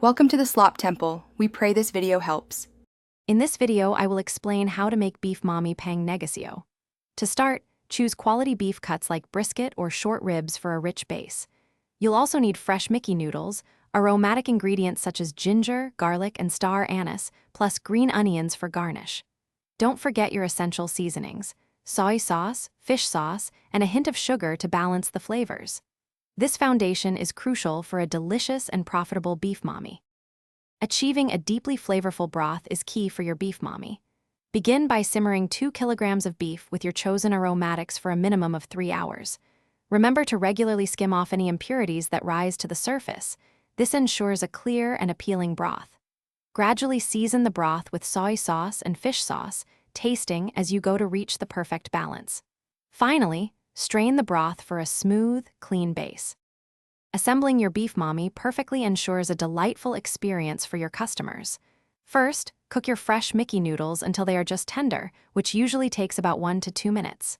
Welcome to the Slop Temple. We pray this video helps. In this video, I will explain how to make beef Mami pang Negosyo. To start, choose quality beef cuts like brisket or short ribs for a rich base. You'll also need fresh Mickey noodles, aromatic ingredients such as ginger, garlic, and star anise, plus green onions for garnish. Don't forget your essential seasonings: soy sauce, fish sauce, and a hint of sugar to balance the flavors. This foundation is crucial for a delicious and profitable beef Mami. Achieving a deeply flavorful broth is key for your beef Mami. Begin by simmering 2 kilograms of beef with your chosen aromatics for a minimum of 3 hours. Remember to regularly skim off any impurities that rise to the surface. This ensures a clear and appealing broth. Gradually season the broth with soy sauce and fish sauce, tasting as you go to reach the perfect balance. Finally, strain the broth for a smooth, clean base. Assembling your beef Mami perfectly ensures a delightful experience for your customers. First, cook your fresh Mickey noodles until they are just tender, which usually takes about 1 to 2 minutes.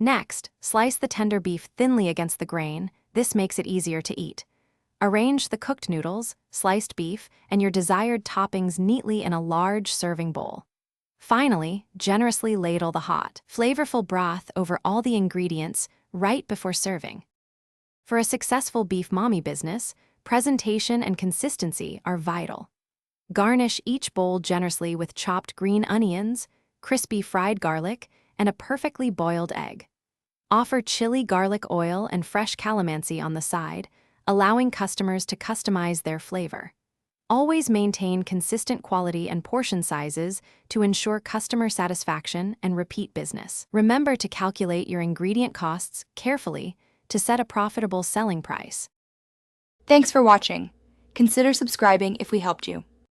Next, slice the tender beef thinly against the grain. This makes it easier to eat. Arrange the cooked noodles, sliced beef, and your desired toppings neatly in a large serving bowl. Finally, generously ladle the hot, flavorful broth over all the ingredients right before serving. For a successful beef Mami business, presentation and consistency are vital. Garnish each bowl generously with chopped green onions, crispy fried garlic, and a perfectly boiled egg. Offer chili garlic oil and fresh calamansi on the side, allowing customers to customize their flavor. Always maintain consistent quality and portion sizes to ensure customer satisfaction and repeat business. Remember to calculate your ingredient costs carefully to set a profitable selling price. Thanks for watching. Consider subscribing if we helped you.